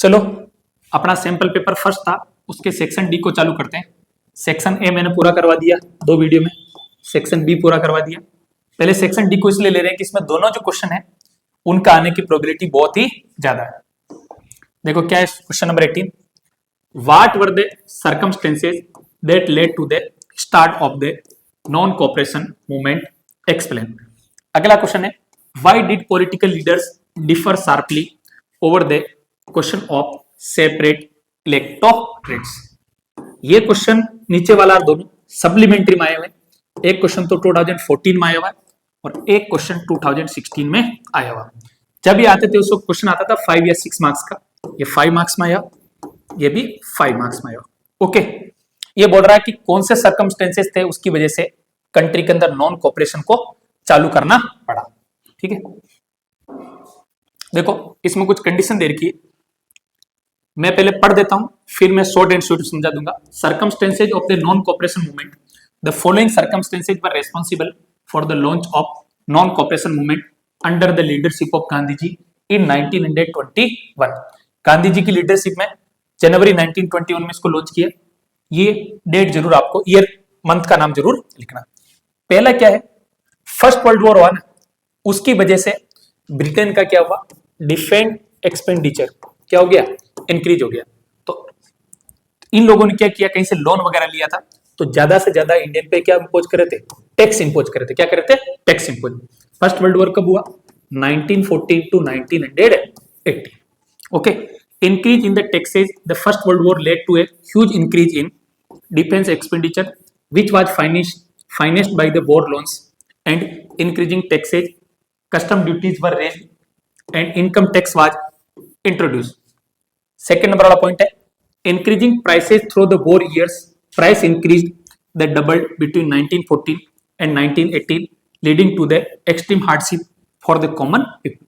चलो अपना sample paper first था, उसके सेक्शन डी को चालू करते हैं। सेक्शन ए मैंने पूरा करवा दिया 2 वीडियो में, सेक्शन बी पूरा करवा दिया। पहले सेक्शन डी को इसलिए ले रहे हैं कि इसमें दोनों जो क्वेश्चन है उनका आने की प्रोबेबिलिटी बहुत ही ज्यादा है। देखो क्या है question number 18, what were the circumstances that led to the start of the non cooperation movement, explain. अगला क्वेश्चन है, why did political leaders differ sharply over the question of separate electorates. ये question नीचे वाला दोनों supplementary में आए हुए, एक क्वेश्चन तो 2014 में आया हुआ है और एक क्वेश्चन 2016 में आया हुआ। जब ये आते थे उस वक्त क्वेश्चन आता था 5 या 6 मार्क्स का, ये 5 मार्क्स में आया, ये भी 5 मार्क्स में आया। ओके, ये बोल रहा है कि कौन से सर्कमस्टेंसेस थे उसकी वजह से कंट्री के अंदर नॉन कोऑपरेशन को चालू करना पड़ा। ठीक है, देखो इसमें कुछ कंडीशन दे रखी है, मैं पहले पढ़ देता हूं फिर मैं शॉर्ट एंड स्वीट समझा दूंगा। Circumstances of the non cooperation movement, the following circumstances were responsible for the launch of non cooperation movement under the leadership of Gandhi ji in 1921। Gandhi ji की लीडरशिप में जनवरी 1921 में इसको लॉन्च किया। ये डेट जरूर आपको, ईयर मंथ का नाम जरूर लिखना। पहला क्या है, फर्स्ट वर्ल्ड वॉर हुआ ना, उसकी वजह से ब्रिटेन का क्या हुआ, डिफेंस एक्सपेंडिचर क्या हो गया, इंक्रीज हो गया। तो इन लोगों ने क्या किया, कहीं से लोन वगैरह लिया था, तो ज्यादा से ज्यादा इंडियन पे क्या इंपोज करे थे, टैक्स इंपोज करे थे। क्या करे थे, tax impose. First world war कब हुआ, 1914 to 1980। Okay, increase in the taxes, the first world war led to a huge increase in defense expenditure which was financed by the war loans and increasing taxes, custom duties were raised and income tax was introduced. Second number वाला point है, increasing prices through the war years, price increased that doubled between 1914 and 1918 leading to the extreme hardship for the common people.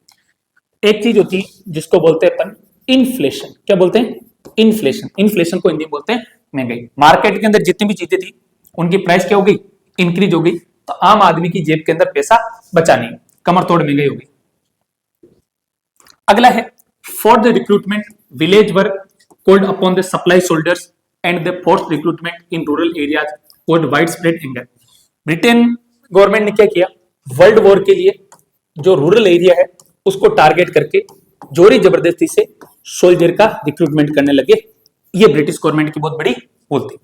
एक चीज होती है जिसको बोलते हैं अपन inflation. क्या बोलते हैं, इन्फ्लेशन। इन्फ्लेशन को हिंदी में बोलते हैं महंगाई। मार्केट के अंदर जितनी भी चीजें थी उनकी प्राइस क्या हो गई, इंक्रीज हो गई, तो आम आदमी की जेब के अंदर पैसा बचा नहीं, कमर तोड़ महंगाई हो गई। अगला है, for the recruitment village were called upon the supply soldiers and the force recruitment in rural areas called wide spread anger. Britain government ने क्या किया, वर्ल्ड वॉर के लिए जो रूरल एरिया है उसको टारगेट करके जोरी जबरदस्ती से सोल्जर का रिक्रूटमेंट करने लगे। ये ब्रिटिश गवर्नमेंट की बहुत बड़ी भूल थी।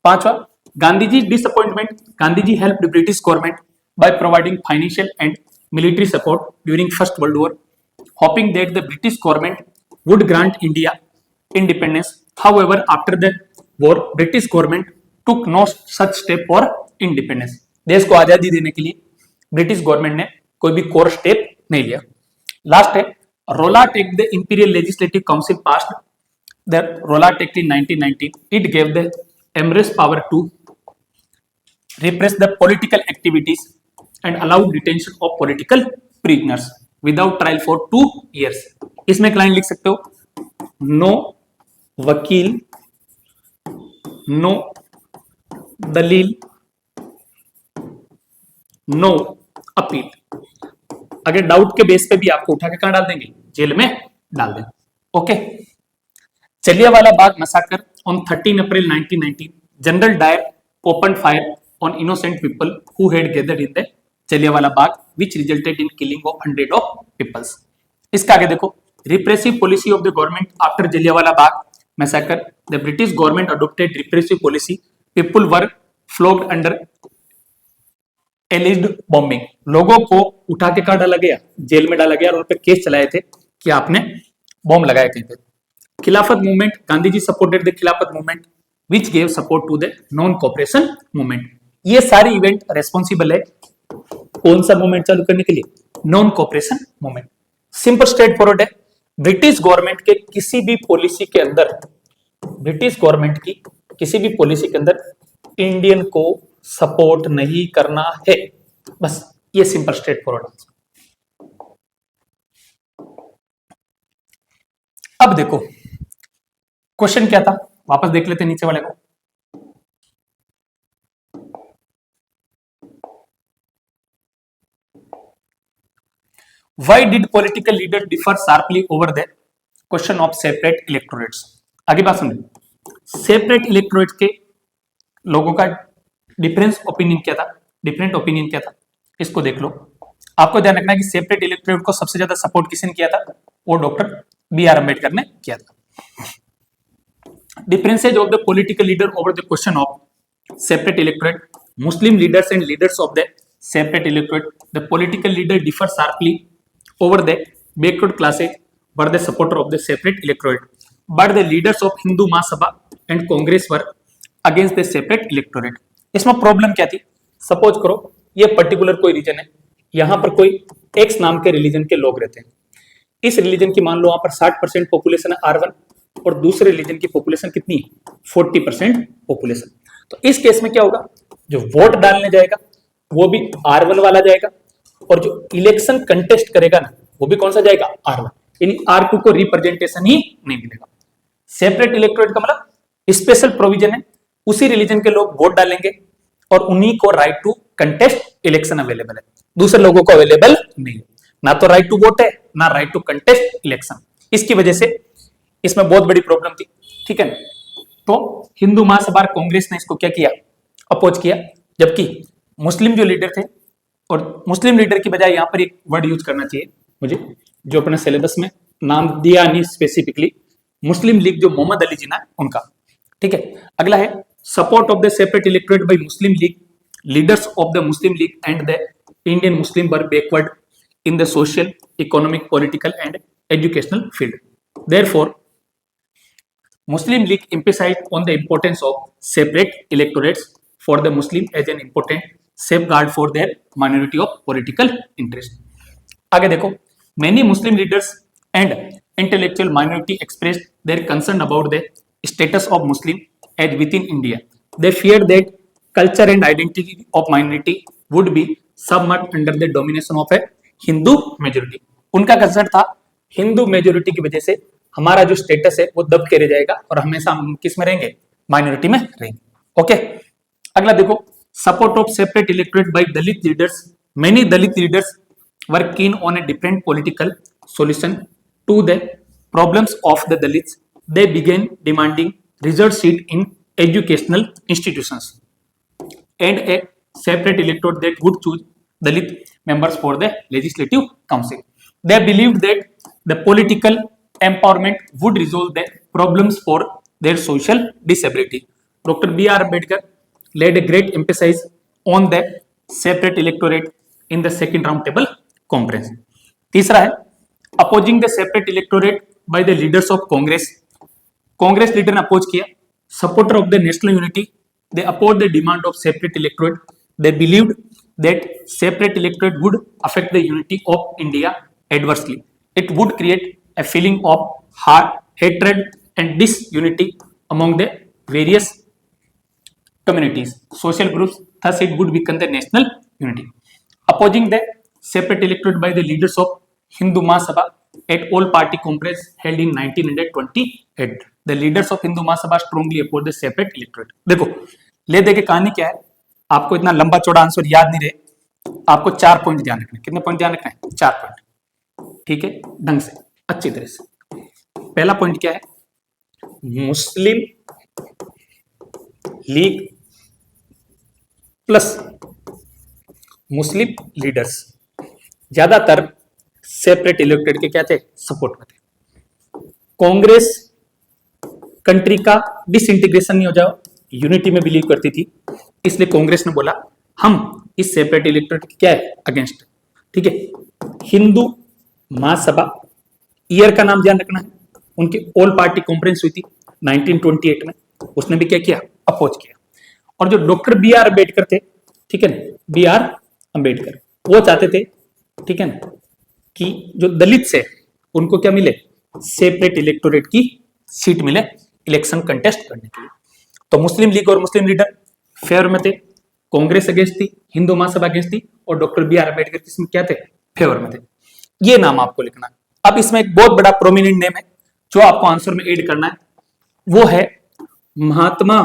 पांचवा, Gandhi ji disappointment, Gandhi ji help British government by providing financial and military support during first world war, hoping that the British government would grant India independence. However after the war British government took no such step for independence. देश को आजादी देने के लिए British government ने कोई भी core step नहीं लिया। लास्ट है, Rollat Act, the Imperial Legislative Council passed the Rollat Act in 1919. It gave the Empress power to repress the political activities and allow detention of political prisoners without trial for 2 years. इसमें एक line लिख सकते हो, no वकील, no दलील, no appeal. अगर doubt के base पे भी आपको उठा के कहां डाल देंगे, जेल में डाल देंगे। Okay, Jallianwala Bagh massacre on 13 April 1919, general Dyer open fire on innocent people who had gathered in the Jallianwala Bagh which resulted in killing of hundred of peoples. इसका आगे देखो, repressive policy of the government after Jallianwala Bagh massacre, the British government adopted repressive policy, people were flogged under alleged bombing. लोगों को उठा के कहां डाला गया, जेल में डाला गया और उन पर केस चलाए थे कि आपने बॉम्ब लगाया कहीं पे। Khilafat movement, Gandhi ji supported the Khilafat movement which gave support to the non cooperation movement. ये सारे इवेंट रेस्पॉन्सिबल है कौन सा मूवमेंट चालू करने के लिए, non cooperation movement. Simple straight forward है, ब्रिटिश गवर्नमेंट के किसी भी पॉलिसी के अंदर, ब्रिटिश गवर्नमेंट की किसी भी पॉलिसी के अंदर इंडियन को सपोर्ट नहीं करना है, बस ये सिंपल स्ट्रेट फॉरवर्ड। अब देखो क्वेश्चन क्या था, वापस देख लेते नीचे वाले को। Why did political leaders differ sharply over the question of separate electorates. आगे बात समझो, सेपरेट इलेक्टोरेट के लोगों का डिफरेंट ओपिनियन क्या था, इसको देख लो। आपको ध्यान रखना है कि सेपरेट इलेक्टोरेट को सबसे ज्यादा सपोर्ट किसने किया था, वो डॉक्टर बी आर अम्बेडकर ने किया था। Differences of the political leader over the question of separate electorate, Muslim leaders and leaders of the separate electorate, the political leader differ sharply over the backward classes were the supporter of the separate electorate, but the leaders of Hindu Mahasabha and Congress were against the separate electorate। इसमें problem क्या थी, suppose करो ये particular कोई reason है, यहाँ पर कोई एक्स नाम के रिलीजन के लोग रहते हैं, इस रिलीजन की मान लो वहां पर 60% पॉपुलेशन है R1 और दूसरे रिलीजन की पॉपुलेशन कितनी है 40% पॉपुलेशन। तो इस केस में क्या होगा, जो वोट डालने जाएगा वो भी R1 वाला जाएगा और जो इलेक्शन कंटेस्ट करेगा ना वो भी कौन सा जाएगा R1, यानी R2 को रिप्रेजेंटेशन ही नहीं मिलेगा। सेपरेट इलेक्टोरेट का मतलब स्पेशल प्रोविजन है, उसी रिलीजन के लोग वोट डालेंगे और उन्हीं को right to contest election available है, दूसरे लोगों को अवेलेबल नहीं है, ना तो राइट टू वोट है ना राइट टू कंटेस्ट इलेक्शन। इसकी वजह से इसमें बहुत बड़ी प्रॉब्लम थी, ठीक है। तो हिंदू महासभा कांग्रेस ने इसको क्या किया, अपोज किया, जबकि मुस्लिम जो लीडर थे, और मुस्लिम लीडर की बजाय यहाँ पर एक वर्ड यूज करना चाहिए मुझे, जो अपने सिलेबस में नाम दिया नहीं स्पेसिफिकली, मुस्लिम लीग जो मोहम्मद अली जिन्ना उनका, ठीक है। अगला है support of the separate electorate bye Muslim league, leaders of the Muslim league and the Indian Muslim were backward in the social, economic, political and educational field. Therefore Muslim League emphasized on the importance of separate electorates for the Muslim as an important safeguard for their minority of political interest। आगे देखो, many Muslim leaders and intellectual minority expressed their concern about the status of Muslim as within India। They feared that culture and identity of minority would be submerged under the domination of a Hindu majority। उनका concern था Hindu majority की वजह से हमारा जो status है वो दब के रह जाएगा और हमेशा हम किस में रहेंगे, माइनॉरिटी में रहेंगे। ओके, अगला देखो, support of separate electorate by Dalit leaders, many Dalit leaders were keen on a different political solution to the problems of the Dalits. They begin demanding reserve seat in educational institutions and a separate electorate that would choose Dalit members for the legislative council. They believed that the political empowerment would resolve the problems for their social disability। Dr. B.R. Ambedkar laid a great emphasis on the separate electorate in the second round table conference। तीसरा है opposing the separate electorate by the leaders of Congress। Congress leader ने oppose किया, supporter of the national unity, they opposed the demand of separate electorate। They believed that separate electorate would affect the unity of India adversely। It would create a feeling of hatred and disunity among the various communities, social groups, thus it would weaken the national unity। Opposing the separate electorate by the leaders of Hindu Mahasabha at all party conference held in 1928, the leaders of Hindu Mahasabha strongly opposed the separate electorate। देखो ले दे के कहानी क्या है, आपको इतना लंबा चौड़ा आंसर याद नहीं रहे, आपको 4 पॉइंट ध्यान रखने। कितने पॉइंट ध्यान रखना है, 4 पॉइंट, ठीक है, ढंग से अच्छी तरह से। पहला पॉइंट क्या है, मुस्लिम लीग प्लस मुस्लिम लीडर्स ज्यादातर सेपरेट इलेक्टोरेट के क्या थे, सपोर्ट में थे। कांग्रेस कंट्री का डिसइंटीग्रेशन नहीं हो जाए, यूनिटी में बिलीव करती थी, इसलिए कांग्रेस ने बोला हम इस सेपरेट इलेक्टोरेट के क्या है, अगेंस्ट, ठीक है। हिंदू महासभा, ईयर का नाम ध्यान रखना है, उनकी ऑल पार्टी कॉन्फ्रेंस हुई थी 1928 में, उसने भी क्या किया, अपोज किया। और जो डॉक्टर बी आर अम्बेडकर थे, ठीक है ना, बी आर अम्बेडकर, वो चाहते थे, ठीक है ना, कि जो दलित से उनको क्या मिले, सेपरेट इलेक्टोरेट की सीट मिले इलेक्शन कंटेस्ट करने के लिए। तो मुस्लिम लीग और मुस्लिम लीडर फेवर में थे, कांग्रेस अगेंस्ट थी, हिंदू महासभा अगेंस्ट थी, और डॉक्टर बी आर अम्बेडकर किसमें क्या थे, फेवर में थे। ये नाम आपको लिखना है। अब इसमें एक बहुत बड़ा प्रोमिनेंट नेम है जो आपको आंसर में ऐड करना है, वो है महात्मा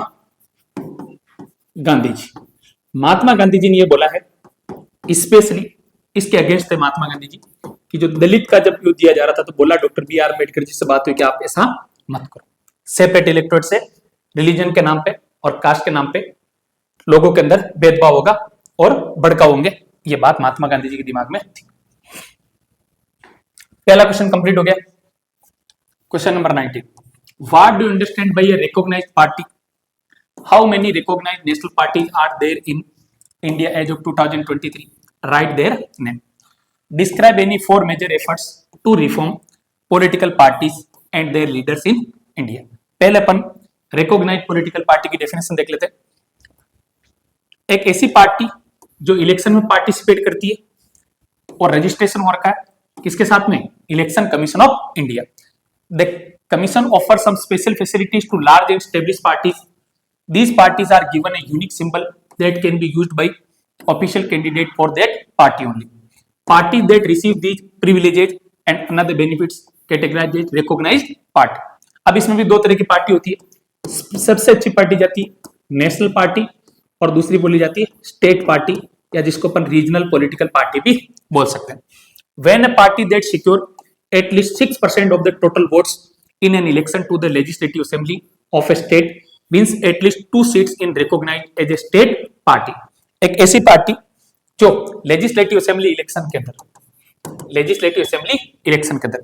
गांधी जी। महात्मा गांधी जी ने ये बोला है, स्पेशली इसके अगेंस्ट थे महात्मा गांधी जी, कि जो दलित का जब युद्ध दिया जा रहा था तो बोला doctor B are Ambedkar ji से बात हुई कि आप ऐसा मत करो, सेपरेट इलेक्टोरेट से रिलीजन के नाम पे और कास्ट के नाम पे लोगों के अंदर भेदभाव होगा और भड़काव होंगे। ये बात महात्मा गांधी जी के दिमाग में थी। पहला क्वेश्चन कंप्लीट हो गया। Question number 19, what do you understand by a recognised party? How many recognised national parties are there in India as of 2023? Write their name. Describe any 4 major efforts to reform political parties and their leaders in India. पहले अपन recognised political party की definition देख लेते हैं। एक ऐसी party जो election में पार्टिसिपेट करती है और रजिस्ट्रेशन हो रखा है किसके साथ में? Election commission of India. The commission offer some special facilities to large and established parties. These parties are given a unique symbol that can be used by official candidate for that party only. Parties that receive these privileges and another benefits categorized as recognized party. अब इसमें भी दो तरह की party होती है। सबसे अच्छी पार्टी जाती है नेशनल पार्टी और दूसरी बोली जाती है स्टेट पार्टी या जिसको अपन रीजनल पॉलिटिकल पार्टी भी बोल सकते हैं। When a party that secure at least 6% of the total votes in an election to the legislative assembly of a state means at least 2 seats in recognized as a state party। एक ऐसी party जो legislative assembly election के अंदर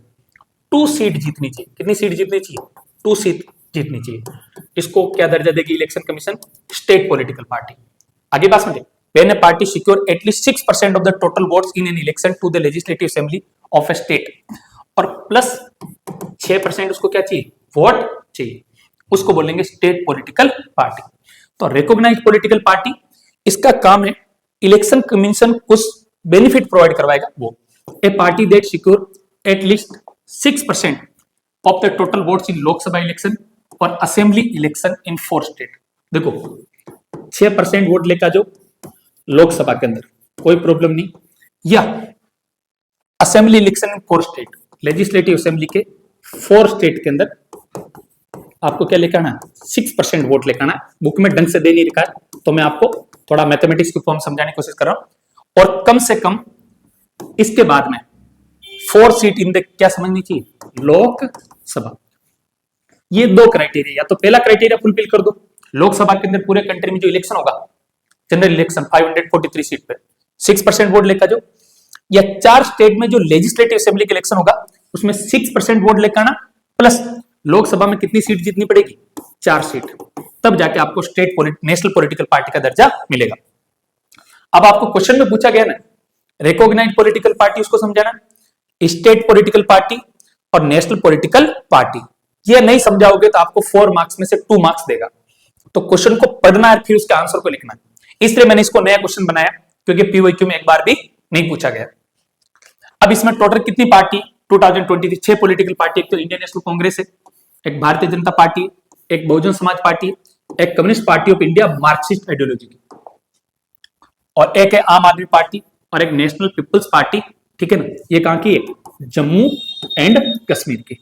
2 seat जीतनी चाहिए। कितनी seat जीतनी चाहिए? 2 seat जीतनी चाहिए। इसको क्या दर्जा देगी election commission? State political party. आगे बात समझे। When a party secure at least 6% of the total votes in an election to the legislative assembly of a state और प्लस 6% उसको क्या चाहिए? वोट चाहिए, उसको बोलेंगे स्टेट पॉलिटिकल पार्टी। तो रिकॉग्नाइज्ड पॉलिटिकल पार्टी इसका काम है इलेक्शन कमीशन कुछ बेनिफिट प्रोवाइड करवाएगा वो। A party that secure at least 6% of the total votes in Lok Sabha election और असेंबली इलेक्शन इन 4 स्टेट। देखो 6% वोट लेकर जो लोकसभा के अंदर कोई प्रॉब्लम नहीं, या assembly election in 4 state, legislative assembly के 4 स्टेट के अंदर आपको क्या लेकर आना? 6% वोट लेकर आना। बुक में ढंग से दे नहीं रखा है तो मैं आपको थोड़ा मैथमेटिक्स की फॉर्म समझाने की कोशिश कर रहा हूं। और कम से कम इसके बाद में 4 सीट इन द क्या समझनी चाहिए? लोकसभा। ये 2 क्राइटेरिया, या तो पहला क्राइटेरिया फुलफिल कर दो, लोकसभा के अंदर पूरे कंट्री में जो इलेक्शन होगा जनरल इलेक्शन 543 सीट पे 6% वोट लेकर जो, या 4 स्टेट में जो लेजिस्लेटिव असेंबली का इलेक्शन होगा उसमें 6% वोट लेकर आना, प्लस लोकसभा में कितनी सीट जीतनी पड़ेगी? 4 सीट, तब जाके आपको नेशनल पॉलिटिकल पार्टी का दर्जा मिलेगा। अब आपको क्वेश्चन में पूछा गया ना रिकॉग्नाइज्ड पॉलिटिकल पार्टी, उसको समझाना, स्टेट पॉलिटिकल पार्टी और नेशनल पॉलिटिकल पार्टी। ये नहीं समझाओगे तो आपको 4 मार्क्स में से 2 मार्क्स देगा। तो क्वेश्चन को पढ़ना है फिर उसके आंसर को लिखना है, इसलिए मैंने इसको नया क्वेश्चन बनाया क्योंकि पीवाईक्यू में एक बार भी नहीं पूछा गया। अब इसमें टोटल कितनी पार्टी 2023? 6 political party. एक तो इंडियन नेशनल कांग्रेस है, एक भारतीय जनता पार्टी, एक बहुजन समाज पार्टी, एक communist party of India Marxist ideology की, और एक है आम आदमी पार्टी और एक नेशनल पीपल्स पार्टी। ठीक है ना, ये कहां की है? जम्मू एंड कश्मीर की।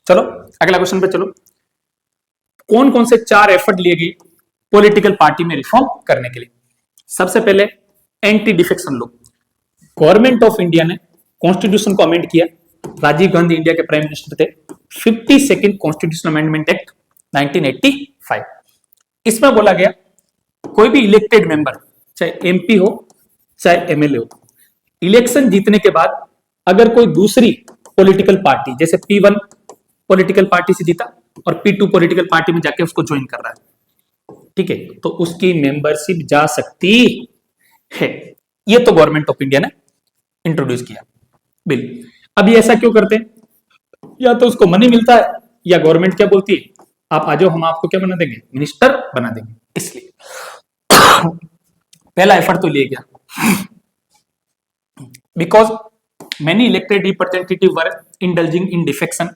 चलो अगला क्वेश्चन पे चलो। कौन कौन से 4 एफर्ट लिए गए पॉलिटिकल पार्टी में रिफॉर्म करने के लिए? सबसे पहले anti defection law. Government of India ने कॉन्स्टिट्यूशन को अमेंड किया, राजीव गांधी इंडिया के प्राइम मिनिस्टर थे। 52nd constitution amendment act 1985। इसमें बोला गया कोई भी इलेक्टेड मेंबर, चाहे एमपी हो चाहे एमएलए हो, इलेक्शन जीतने के बाद अगर कोई दूसरी पॉलिटिकल पार्टी, जैसे P1 पॉलिटिकल पार्टी से जीता और P2 पॉलिटिकल पार्टी में जाके उसको ज्वाइन कर रहा है, ठीक है, तो उसकी मेंबरशिप जा सकती है। ये तो गवर्नमेंट ऑफ इंडिया ने इंट्रोड्यूस किया बिल। अब ये ऐसा क्यों करते हैं? या तो उसको मनी मिलता है या गवर्नमेंट क्या बोलती है, आप आ जाओ हम आपको क्या बना देंगे? मिनिस्टर बना देंगे। इसलिए पहला एफर्ट तो लिया गया। Because many elected representative were indulging in defection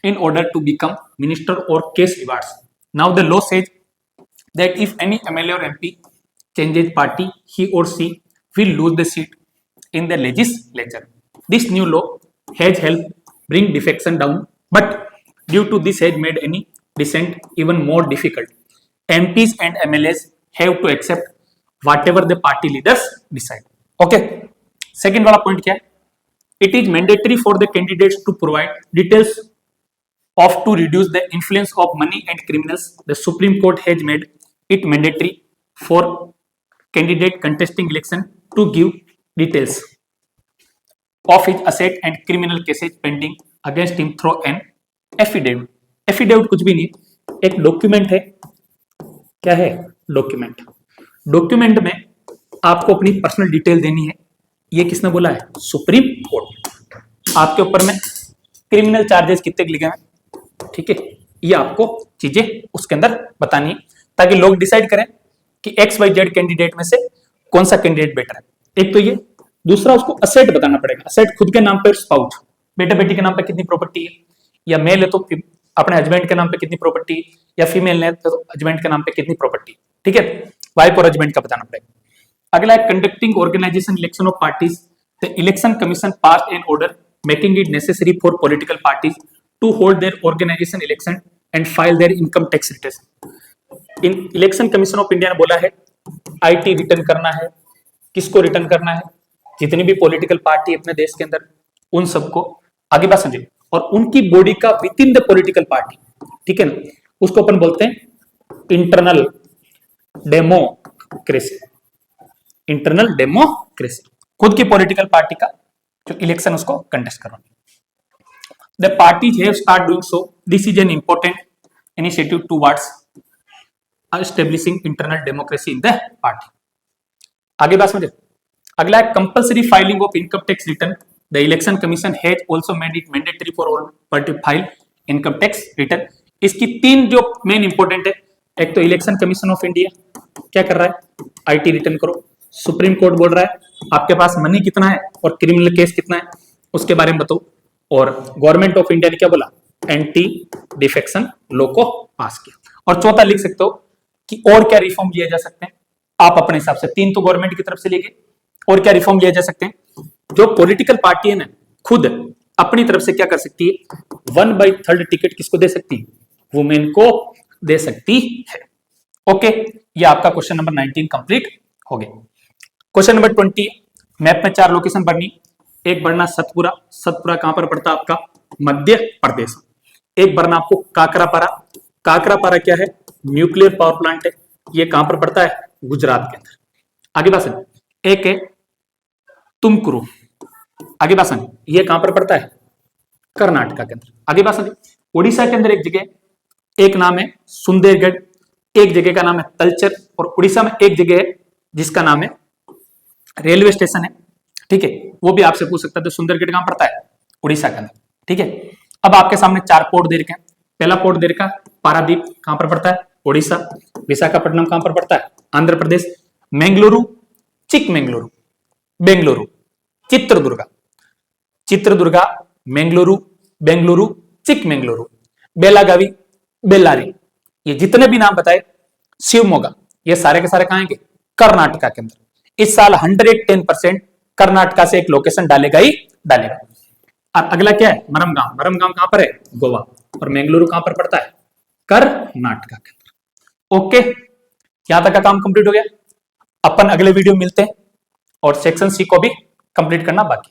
in order to become minister or case rewards. Now the law says that if any MLA or MP changes party, he or she will lose the seat in the legislature. This new law has helped bring defection down, but due to this has made any dissent even more difficult. MPs and MLAs have to accept whatever the party leaders decide. Okay. Second वाला point क्या है? It is mandatory for the candidates to provide details of to reduce the influence of money and criminals. The Supreme Court has made it mandatory for candidate contesting election to give details of his asset and criminal cases pending against him through an affidavit. Affidavit कुछ भी नहीं, एक document है. क्या है? Document. Document में आपको अपनी पर्सनल डिटेल देनी है. ये किसने बोला है? Supreme court. आपके ऊपर में क्रिमिनल चार्जेस कितने लिखे हैं, ठीक है, ये आपको चीजें उसके अंदर बतानी है ताकि लोग डिसाइड करें कि एक्स वाई जेड कैंडिडेट में से कौन सा कैंडिडेट बेटर है. एक तो ये. दूसरा, उसको असेट बताना पड़ेगा. असेट खुद के नाम पे, स्पाउस बेटा बेटी के नाम पे कितनी प्रॉपर्टी है, या मेल है तो अपने हस्बैंड के नाम पे कितनी प्रॉपर्टी है, या फीमेल है तो हस्बैंड के नाम पे कितनी प्रॉपर्टी है. ठीक है, वाइफ और हस्बैंड का बताना पड़ेगा. अगला है conducting organisation election of parties. The election commission pass an order making it necessary for political parties to hold their organisation election and file their income tax return. इन इलेक्शन कमीशन ऑफ इंडिया ने बोला है IT return करना है. किसको return करना है? जितनी भी पॉलिटिकल पार्टी अपने देश के अंदर, उन सबको. आगे बात समझिए. और उनकी बॉडी का with in the political party, ठीक है ना, उसको अपन बोलते हैं इंटरनल डेमोक्रेसी. इंटरनल डेमोक्रेसी, खुद की पॉलिटिकल पार्टी का जो इलेक्शन उसको कंटेस्ट करना. The parties have start doing so. This is an important initiative towards establishing internal democracy in the party. आगे बात समझे. अगला है compulsory filing of income tax return. The election commission has also made it mandatory for all party file income tax return. इसकी तीन जो main important है. एक तो इलेक्शन कमीशन ऑफ इंडिया क्या कर रहा है? आईटी रिटर्न करो. सुप्रीम कोर्ट बोल रहा है आपके पास मनी कितना है और क्रिमिनल केस कितना है, उसके बारे में बताओ. और गवर्नमेंट ऑफ इंडिया ने क्या बोला? एंटी डिफेक्शन लॉ को पास किया. और चौथा लिख सकते हो कि और क्या रिफॉर्म लिए जा सकते हैं आप अपने हिसाब से. तीन तो गवर्नमेंट की तरफ से लिए, और क्या रिफॉर्म लिए जा सकते हैं? जो पॉलिटिकल पार्टी है ना, खुद अपनी तरफ से क्या कर सकती है? 1/3 टिकट किसको दे सकती है? वुमेन को दे सकती है. ओके, ये आपका क्वेश्चन नंबर 19 कंप्लीट हो गया. क्वेश्चन नंबर 20, मैप में 4 लोकेशन भरनी. एक भरना सतपुरा. सतपुरा कहां पर पड़ता है? आपका मध्य प्रदेश. एक भरना आपको काकरापारा. काकरापारा क्या है? न्यूक्लियर पावर प्लांट है. ये कहां पर पड़ता है? गुजरात के अंदर. आगे बात सुन. एक है तुमकुरु. आगे बात सुन, ये कहां पर पड़ता है? कर्नाटक के अंदर. आगे बात सुन. उड़ीसा के अंदर एक जगह, एक नाम है सुंदरगढ़, एक जगह का नाम है तलचर, और उड़ीसा में एक जगह है जिसका नाम है रेलवे स्टेशन है. ठीक है, वो भी आपसे पूछ सकता है. तो सुंदरगढ़ कहां पड़ता है? उड़ीसा के अंदर. ठीक है, अब आपके सामने 4 पोर्ट दे रखे हैं. पहला पोर्ट दे रखा पारादीप, कहां पर पड़ता है? उड़ीसा. विशाखापट्टनम कहां पर पड़ता है? आंध्र प्रदेश. मैंगलुरु, चिकमंगलुरु, बेंगलुरु, चित्रदुर्गा. चित्रदुर्गा, मैंगलुरु, बेंगलुरु, चिकमंगलुरु, बेलागावी, बेल्लारी, ये जितने भी नाम बताए, शिवमोगा, ये सारे के सारे कहां हैं? कर्नाटका के अंदर. इस साल 110% कर्नाटका से एक लोकेशन डालेगा ही डालेगा. और अगला क्या है? मरमगांव. मरमगांव कहां पर है? गोवा. और मैंगलुरु कहां पर पड़ता है? कर्नाटका के अंदर. ओके, यहां तक का काम कंप्लीट हो गया. अपन अगले वीडियो मिलते हैं और सेक्शन सी को भी कंप्लीट करना बाकी.